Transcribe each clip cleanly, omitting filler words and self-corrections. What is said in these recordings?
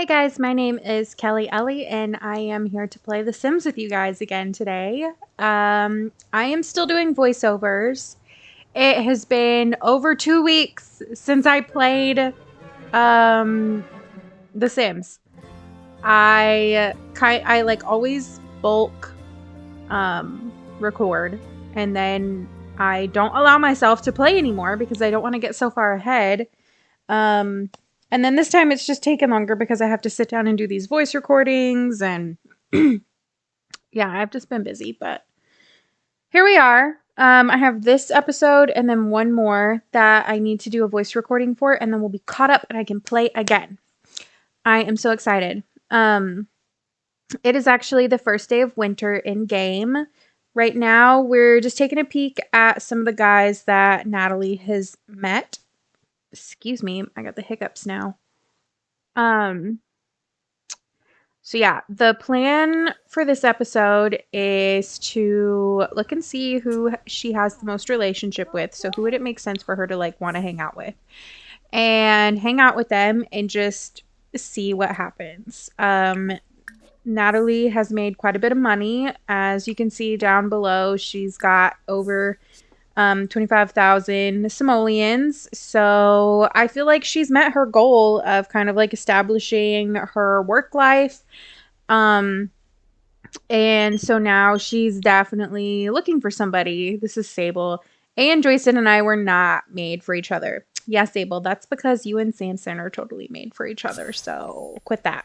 Hey guys, my name is Kelly Ellie, and I am here to play The Sims with you guys again today. I am still doing voiceovers. It has been over 2 weeks since I played The Sims. I like always bulk record, and then I don't allow myself to play anymore because I don't want to get so far ahead. Um, and then this time it's just taken longer because I have to sit down and do these voice recordings and yeah, I've just been busy, but here we are. I have this episode and then one more that I need to do a voice recording for, and then we'll be caught up and I can play again. I am so excited. It is actually the first day of winter in game. Right now, we're just taking a peek at some of the guys that Natalee has met. Excuse me, I got the hiccups now. So yeah, the plan for this episode is to look and see who she has the most relationship with. So who would it make sense for her to like want to hang out with? And hang out with them and just see what happens. Natalee has made quite a bit of money. As you can see down below, she's got over 25,000 simoleons. So I feel like she's met her goal of kind of like establishing her work life. And so now she's definitely looking for somebody. This is Sable. And Joyson and I were not made for each other. Yeah, Sable, that's because you and Samson are totally made for each other. So quit that.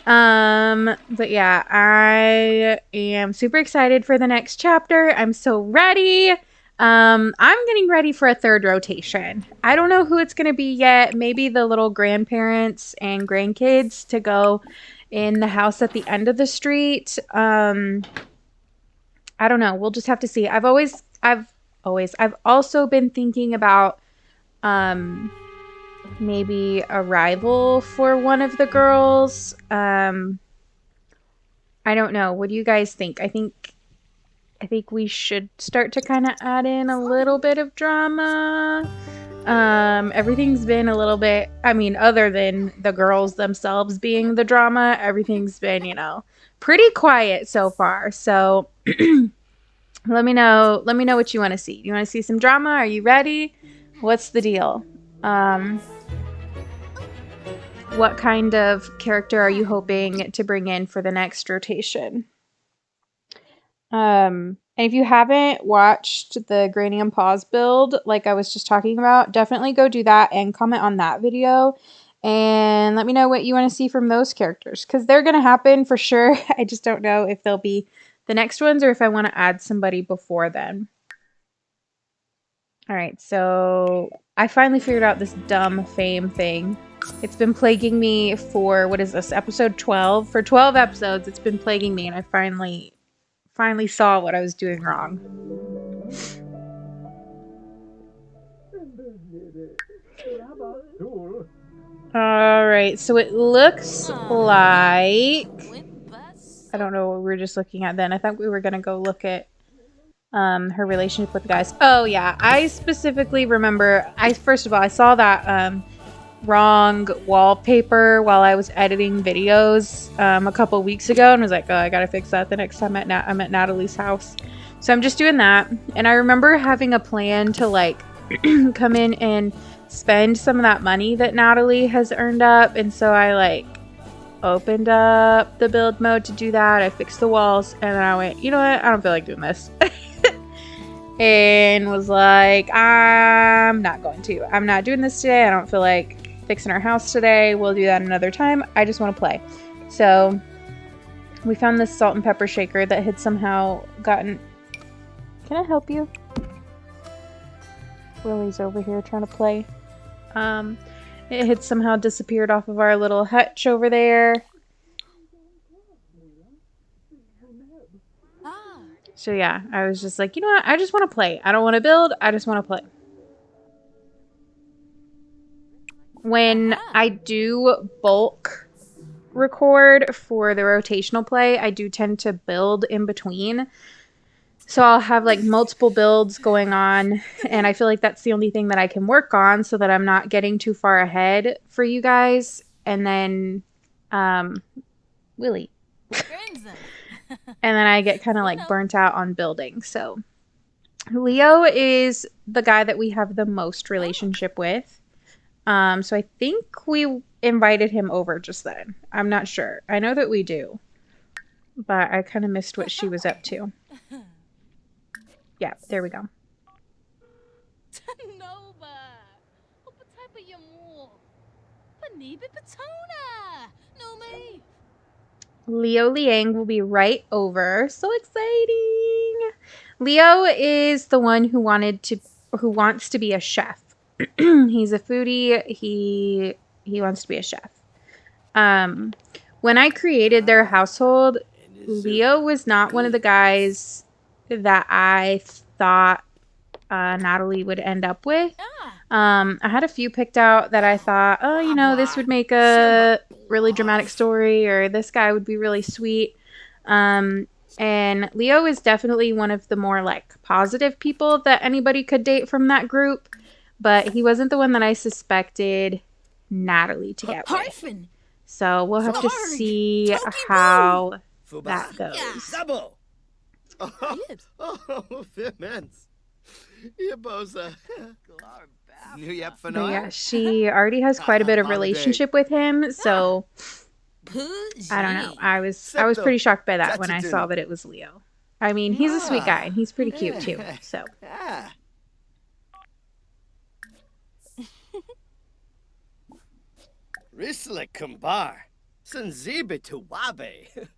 But yeah, I am super excited for the next chapter. I'm so ready. I'm getting ready for a third rotation. I don't know who it's going to be yet. Maybe the little grandparents and grandkids to go in the house at the end of the street. I don't know. We'll just have to see. I've also been thinking about, maybe a rival for one of the girls. I don't know. What do you guys think? I think we should start to kind of add in a little bit of drama. Everything's been a little bit, I mean, other than the girls themselves being the drama, everything's been, pretty quiet so far. So let me know what you want to see. You want to see some drama? Are you ready? What's the deal? What kind of character are you hoping to bring in for the next rotation? And if you haven't watched the Granny and Paws build, like I was just talking about, definitely go do that and comment on that video. And let me know what you want to see from those characters, because they're going to happen for sure. I just don't know if they'll be the next ones or if I want to add somebody before then. All right, so I finally figured out this dumb fame thing. It's been plaguing me for, what is this, episode 12? For 12 episodes, it's been plaguing me, and I finally saw what I was doing wrong. Alright, so it looks like... I don't know what we were just looking at then. I thought we were going to go look at her relationship with the guys. Oh, yeah. I specifically remember... First of all, I saw that wrong wallpaper while I was editing videos a couple weeks ago, and was like, oh, I gotta fix that the next time I'm at Natalee's house. So I'm just doing that. And I remember having a plan to like come in and spend some of that money that Natalee has earned up, and so I like opened up the build mode to do that. I fixed the walls, and then I went, you know what, I don't feel like doing this. And was like, I'm not doing this today. I don't feel like fixing our house today. We'll do that another time. I just want to play. So we found this salt and pepper shaker that had somehow gotten... Can I help you? Willie's over here trying to play. It had somehow disappeared off of our little hutch over there. So yeah, I was just like, you know what? I just want to play. I don't want to build. I just want to play. When I do bulk record for the rotational play, I do tend to build in between. So I'll have like multiple builds going on, and I feel like that's the only thing that I can work on so that I'm not getting too far ahead for you guys. And then Willie. And then I get kind of like burnt out on building. So Leo is the guy that we have the most relationship with. So I think we invited him over just then. I'm not sure. I know that we do, but I kind of missed what she was up to. Yeah, there we go. Leo Liang will be right over. So exciting. Leo is the one who wants to be a chef. He's a foodie. He wants to be a chef. When I created their household, Leo was not one of the guys that I thought Natalee would end up with. I had a few picked out that I thought, oh, you know, this would make a really dramatic story, or this guy would be really sweet. And Leo is definitely one of the more like positive people that anybody could date from that group, but he wasn't the one that I suspected Natalee to get with. So we'll have to see how that goes. But yeah, she already has quite a bit of relationship with him, so I don't know. I was pretty shocked by that when I saw that it was Leo. I mean, he's a sweet guy and he's pretty cute too. So Risle kumbar, sanzibe to wabe.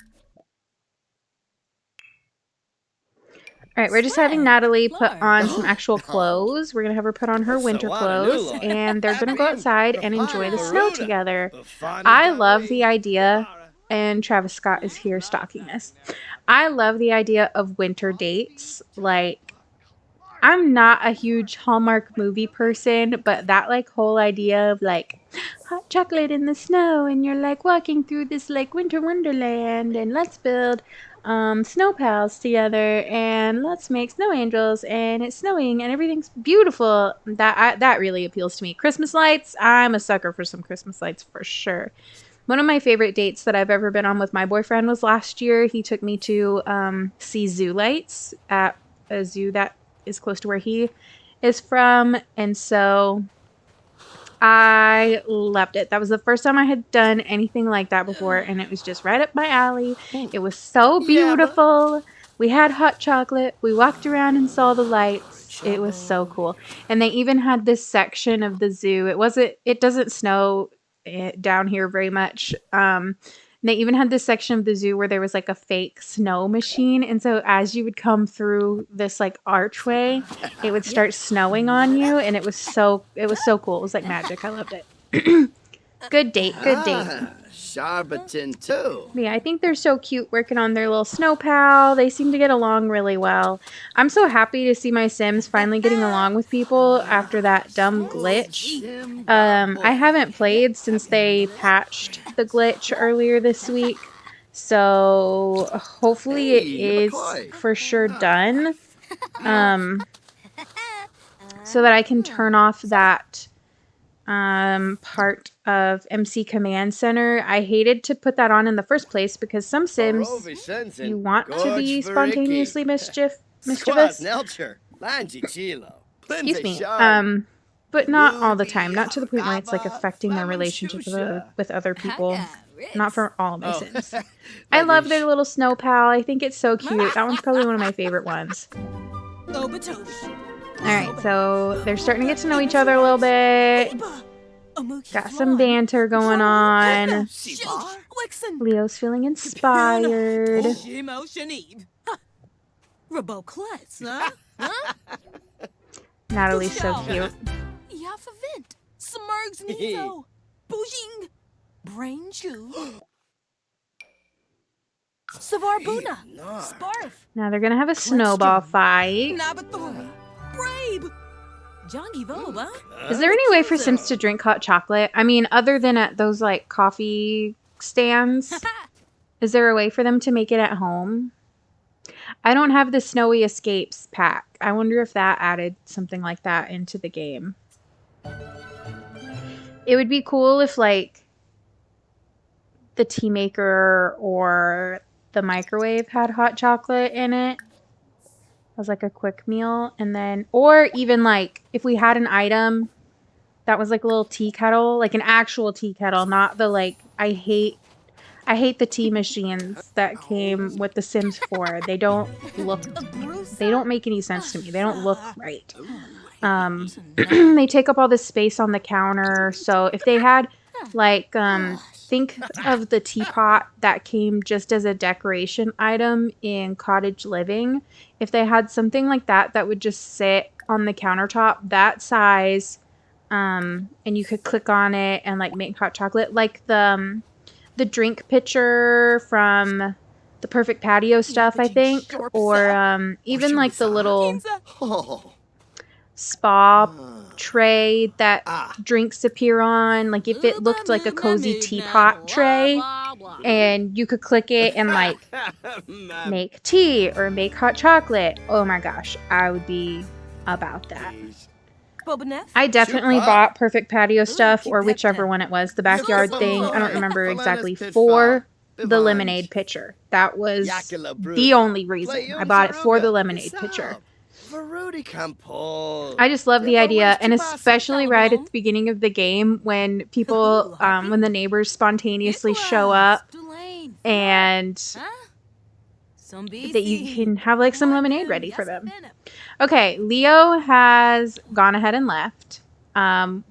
all right, we're just having Natalee put on some actual clothes. We're going to have her put on her winter clothes, and they're going to go outside and enjoy the snow together. I love the idea, and Travis Scott is here stalking us. I love the idea of winter dates. Like, I'm not a huge Hallmark movie person, but that like whole idea of like hot chocolate in the snow and you're like walking through this like winter wonderland and let's build snow pals together and let's make snow angels and it's snowing and everything's beautiful. That really appeals to me. Christmas lights, I'm a sucker for some Christmas lights for sure. One of my favorite dates that I've ever been on with my boyfriend was last year. He took me to see zoo lights at a zoo that is close to where he is from, and so I loved it. That was the first time I had done anything like that before, and it was just right up my alley. It was so beautiful. We had hot chocolate. We walked around and saw the lights. It was so cool. And they even had this section of the zoo. It doesn't snow down here very much. They even had this section of the zoo where there was like a fake snow machine. And so as you would come through this like archway, it would start snowing on you. And it was so cool. It was like magic. I loved it. Good date. Good date. Sharbatin too. Yeah, I think they're so cute working on their little snow pal. They seem to get along really well. I'm so happy to see my Sims finally getting along with people after that dumb glitch. I haven't played since they patched the glitch earlier this week. So hopefully it is for sure done. So that I can turn off that part of MC Command Center. I hated to put that on in the first place because some Sims you want to be spontaneously mischievous. Excuse me. But not all the time. Not to the point where it's like affecting their relationship with other people. Not for all of my Sims. I love their little snow pal. I think it's so cute. That one's probably one of my favorite ones. Alright, so they're starting to get to know each other a little bit. Got some banter going on. Leo's feeling inspired. Natalee's so cute. Now they're gonna have a snowball fight. Is there any way for Sims to drink hot chocolate? I mean, other than at those like coffee stands, is there a way for them to make it at home? I don't have the Snowy Escapes pack. I wonder if that added something like that into the game. It would be cool if like the tea maker or the microwave had hot chocolate in it as like a quick meal. And then, or even like if we had an item that was like a little tea kettle, like an actual tea kettle, not the like, I hate the tea machines that came with The Sims 4. They don't look, they don't make any sense to me. They don't look right. They take up all this space on the counter. So if they had like, think of the teapot that came just as a decoration item in cottage living. If they had something like that that would just sit on the countertop that size, and you could click on it and like make hot chocolate, like the drink pitcher from the Perfect Patio stuff, I think, or even like the little spa tray that drinks appear on. Like if it looked like a cozy teapot tray and you could click it and like make tea or make hot chocolate. Oh my gosh, I would be about that. I definitely bought Perfect Patio stuff, or whichever one it was, the backyard thing. I don't remember exactly, for the lemonade pitcher. That was the only reason I bought it, for the lemonade pitcher. I just love the idea, and especially right at the beginning of the game when people, when the neighbors spontaneously show up and that you can have like some lemonade ready for them. Okay, Leo has gone ahead and left.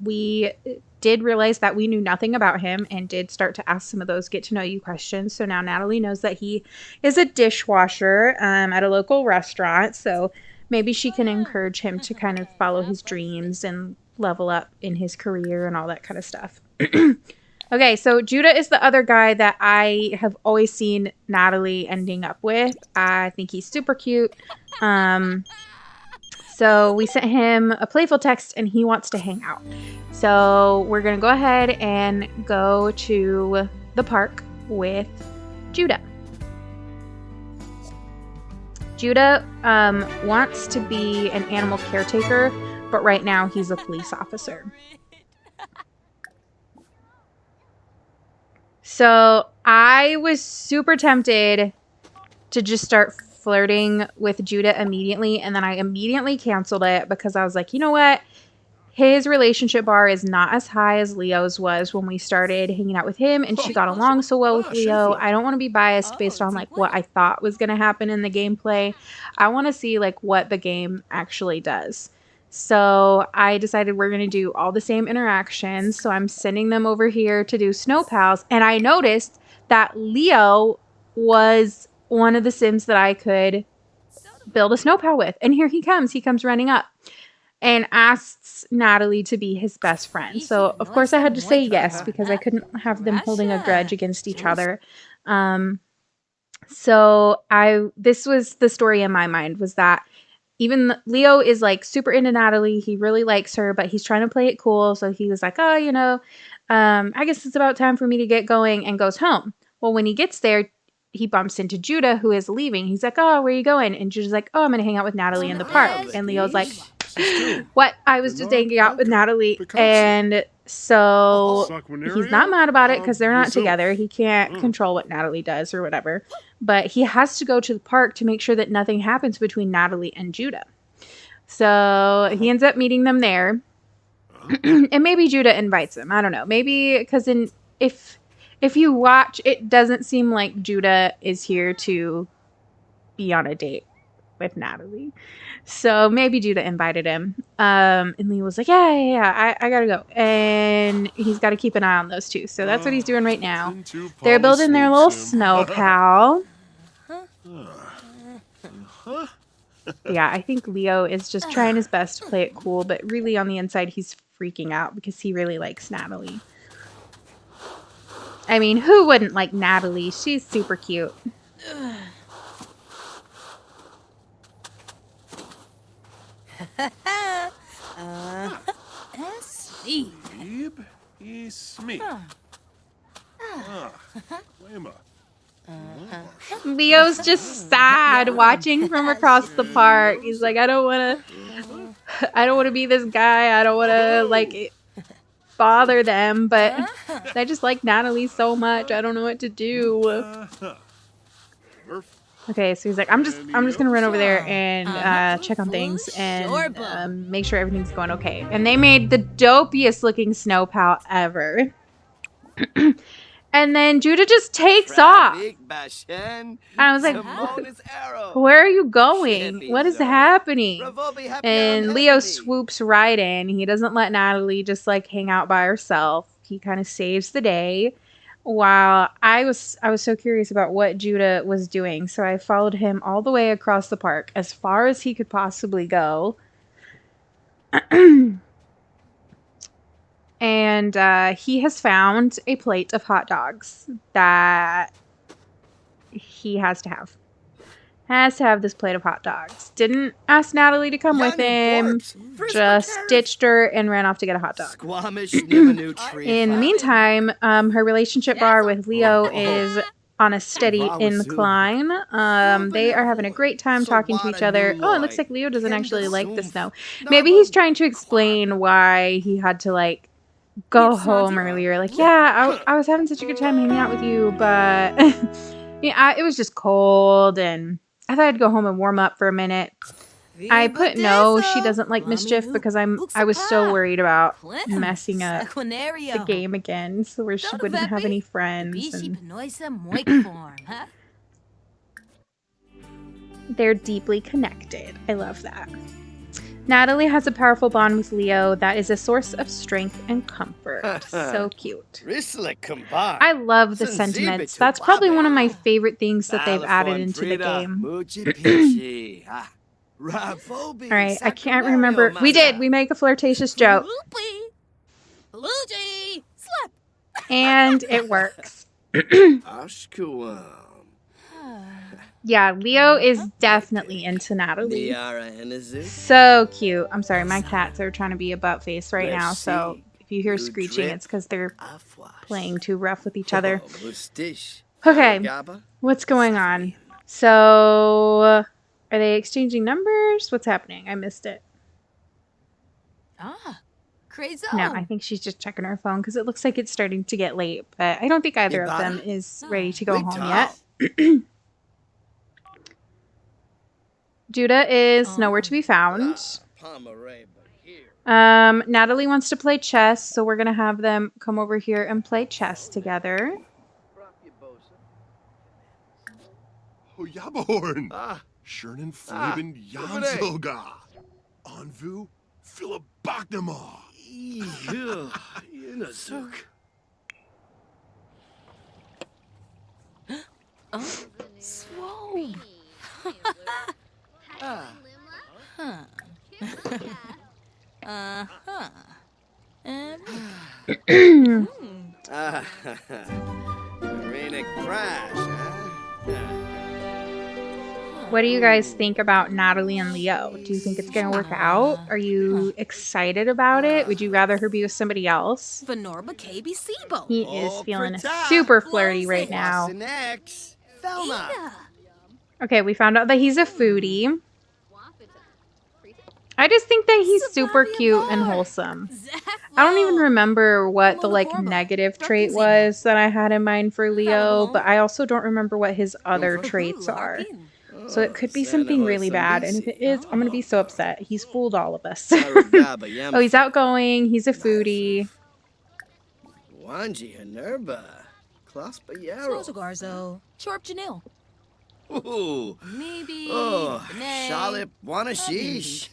We did realize that we knew nothing about him and did start to ask some of those get to know you questions. So now Natalee knows that he is a dishwasher at a local restaurant. So maybe she can encourage him to kind of follow his dreams and level up in his career and all that kind of stuff. Okay, so Judah is the other guy that I have always seen Natalee ending up with. I think he's super cute. So we sent him a playful text and he wants to hang out. So we're going to go ahead and go to the park with Judah. Judah wants to be an animal caretaker, but right now he's a police officer. So I was super tempted to just start flirting with Judah immediately, and then I immediately canceled it because I was like, you know what? His relationship bar is not as high as Leo's was when we started hanging out with him, and she got along so well with Leo. I don't want to be biased based on like what I thought was going to happen in the gameplay. I want to see like what the game actually does. So I decided we're going to do all the same interactions. So I'm sending them over here to do Snow Pals. And I noticed that Leo was one of the Sims that I could build a Snow Pal with. And here he comes. He comes running up and asks Natalee to be his best friend. So of course I had to say yes because I couldn't have them holding a grudge against each other. So this was the story in my mind, was that even Leo is like super into Natalee. He really likes her, but he's trying to play it cool. So he was like, oh, you know, I guess it's about time for me to get going, and goes home. Well, when he gets there, he bumps into Judah, who is leaving. He's like, oh, where are you going? And Judah's like, oh, I'm going to hang out with Natalee in the park. And Leo's like, what? I was just hanging out with Natalee. And so he's not mad about it because they're not together. He can't control what Natalee does or whatever. But he has to go to the park to make sure that nothing happens between Natalee and Judah. So he ends up meeting them there. And maybe Judah invites him. I don't know. Maybe because if you watch, it doesn't seem like Judah is here to be on a date with Natalee. So maybe Judah invited him. And Leo was like, yeah, I gotta go. And he's got to keep an eye on those two. So that's what he's doing right now. They're building their little Snow Pal. Yeah, I think Leo is just trying his best to play it cool, but really on the inside he's freaking out because he really likes Natalee. I mean, who wouldn't like Natalee? She's super cute. Leo's just sad watching from across the park. He's like, I don't want to be this guy. I don't want to like it. bother them, but I just like Natalee so much. I don't know what to do. Okay, so he's like, I'm just gonna run over there and check on things and make sure everything's going okay. And they made the dopiest looking snow pal ever. And then Judah just takes off. And I was like, where are you going? What is happening? And Leo swoops right in. He doesn't let Natalee just like hang out by herself. He kind of saves the day. While I was so curious about what Judah was doing, so I followed him all the way across the park as far as he could possibly go. And he has found a plate of hot dogs that he has to have. Has to have this plate of hot dogs. Didn't ask Natalee to come with him. Just ditched her and ran off to get a hot dog. In the meantime, her relationship bar with Leo is on a steady incline. They are having a great time talking to each other. Oh, it looks like Leo doesn't actually like the snow. Maybe he's trying to explain why he had to like go home earlier. Like, yeah, I was having such a good time hanging out with you, but yeah, it was just cold and I thought I'd go home and warm up for a minute. I put no, she doesn't like mischief because I was so worried about messing up the game again, so where she wouldn't have any friends. And they're deeply connected. I love that. Natalee has a powerful bond with Leo that is a source of strength and comfort. So cute. I love the sentiments. That's probably one of my favorite things that they've added into the game. Alright, I can't remember. We make a flirtatious joke. And it works. Yeah, Leo is definitely into Natalee. So cute. I'm sorry, my cats are trying to be a butt face right now, so if you hear screeching, it's because they're playing too rough with each other. Okay, what's going on? So, are they exchanging numbers? What's happening? I missed it. No, I think she's just checking her phone because it looks like it's starting to get late, but I don't think either of them is ready to go home yet. Judah is nowhere to be found. Natalee wants to play chess, so we're going to have them come over here and play chess together. Hojaborn! Shernan Fleben Jansoga! Anvu Philibachnama! Yinazuk! Swope! What do you guys think about Natalee and Leo? Do you think it's going to work out? Are you excited about it? Would you rather her be with somebody else? He is feeling super flirty right now. Okay, we found out that he's a foodie. I just think that he's super cute and wholesome. I don't even remember what the like negative trait was that I had in mind for Leo, but I also don't remember what his other traits are. So it could be something really bad, and if it is, I'm going to be so upset. He's fooled all of us. Oh, he's outgoing. He's a foodie. Maybe. Oh, Shalip Wanashish.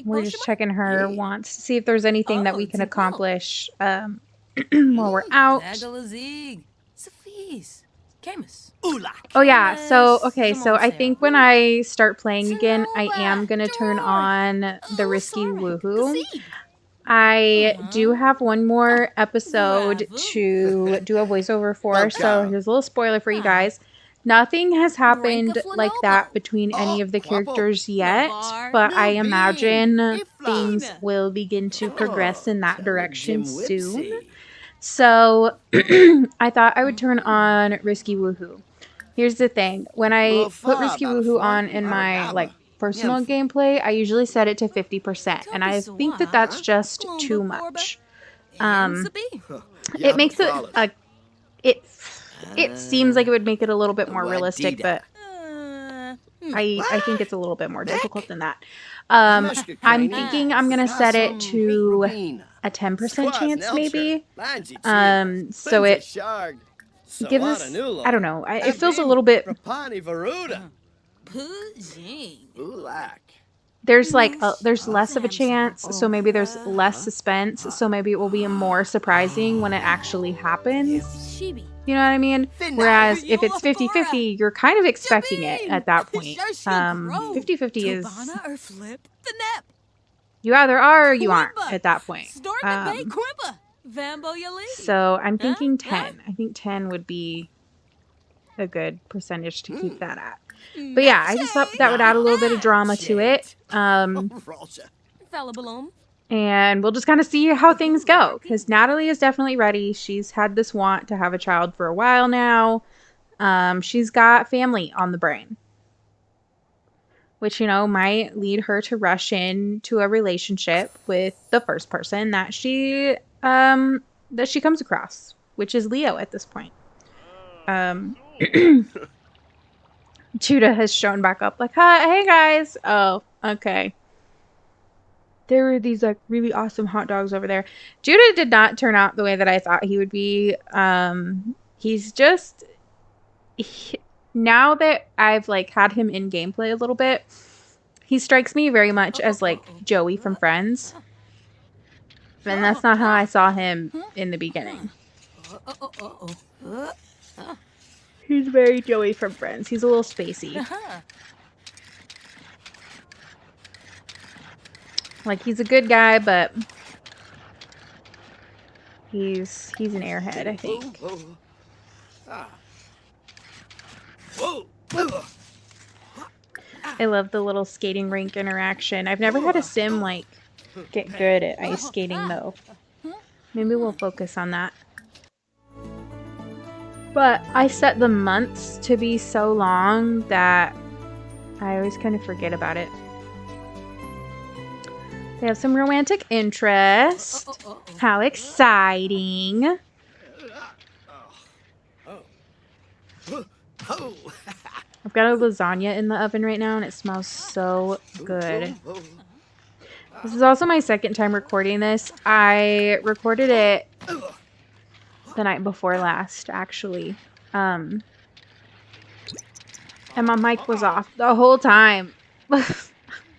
We're just checking her wants to see if there's anything that we can accomplish while we're out. Oh yeah, so okay, so I think when I start playing again, I am going to turn on the risky woohoo. I do have one more episode to do a voiceover for, so here's a little spoiler for you guys. Nothing has happened like that between any of the characters yet, but I imagine things will begin to progress in that direction soon. So I thought I would turn on Risky Woohoo. Here's the thing. When I put Risky Woohoo on in my like personal gameplay, I usually set it to 50%, and I think that that's just too much. It makes it seems like it would make it a little bit more realistic, but I think it's a little bit more difficult than that. I'm thinking I'm gonna set it to a 10% chance, maybe. So it gives us, I don't know, it feels a little bit. There's like there's less of a chance, so maybe there's less suspense, so maybe it will be more surprising when it actually happens. You know what I mean? Whereas if it's 50-50, you're kind of expecting it at that point. 50-50 is you either are or you aren't at that point. So I'm thinking 10. I think 10 would be a good percentage to keep that at. But yeah, I just thought that would add a little bit of drama to it. And we'll just kind of see how things go. Because Natalee is definitely ready. She's had this want to have a child for a while now. She's got family on the brain. Which, you know, might lead her to rush into a relationship with the first person that she comes across. Which is Leo at this point. Judah has shown back up like, hi, hey guys. Oh, okay. There were these like really awesome hot dogs over there. Judah did not turn out the way that I thought he would be. He's just now that I've like had him in gameplay a little bit, he strikes me very much as like Joey from Friends. And that's not how I saw him in the beginning. He's very Joey from Friends. He's a little spacey. Like, he's a good guy, but he's an airhead, I think. I love the little skating rink interaction. I've never had a sim, like, get good at ice skating, though. Maybe we'll focus on that. But I set the months to be so long that I always kind of forget about it. They have some romantic interest. How exciting. I've got a lasagna in the oven right now and it smells so good. This is also my second time recording this. I recorded it the night before last, actually. And my mic was off the whole time.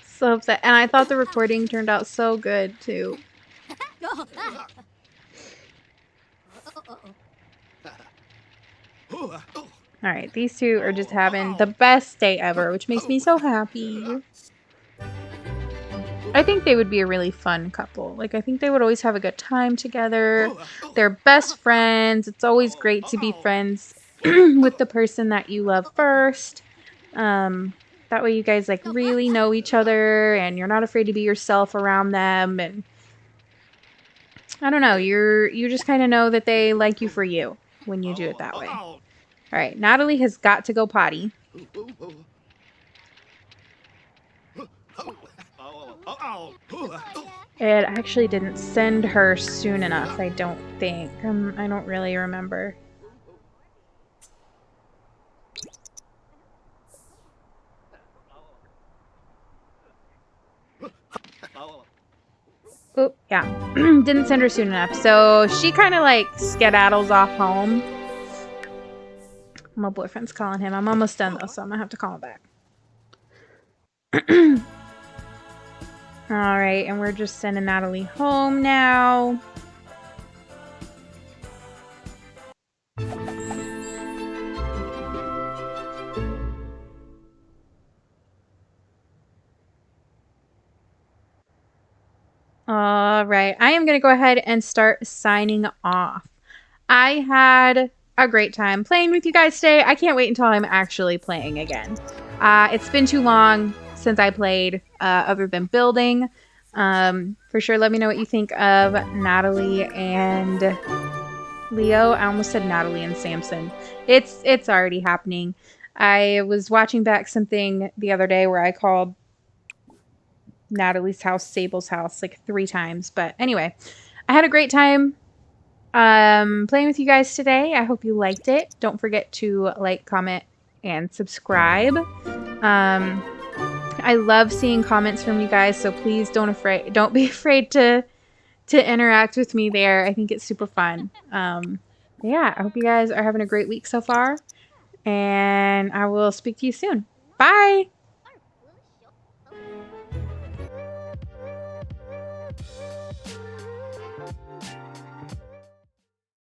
So upset. And I thought the recording turned out so good, too. Alright, these two are just having the best day ever, which makes me so happy. I think they would be a really fun couple. Like, I think they would always have a good time together. They're best friends. It's always great to be friends with the person that you love first. That way you guys, like, really know each other and you're not afraid to be yourself around them. And I don't know. You just kind of know that they like you for you when you do it that way. All right, Natalee has got to go potty. It actually didn't send her soon enough, I don't think. I don't really remember. Oh, yeah. Didn't send her soon enough. So she kind of like skedaddles off home. My boyfriend's calling him. I'm almost done though, so I'm gonna have to call him back. Alright, and we're just sending Natalee home now. Alright, I am going to go ahead and start signing off. I had a great time playing with you guys today. I can't wait until I'm actually playing again. It's been too long since I played other than building. For sure, let me know what you think of Natalee and Leo. I almost said Natalee and Samson. It's already happening. I was watching back something the other day where I called Natalee's house, Sable's house, like 3 times. But anyway, I had a great time playing with you guys today. I hope you liked it. Don't forget to like, comment, and subscribe. I love seeing comments from you guys, so please don't be afraid to interact with me there. I think it's super fun. Yeah, I hope you guys are having a great week so far, and I will speak to you soon. Bye!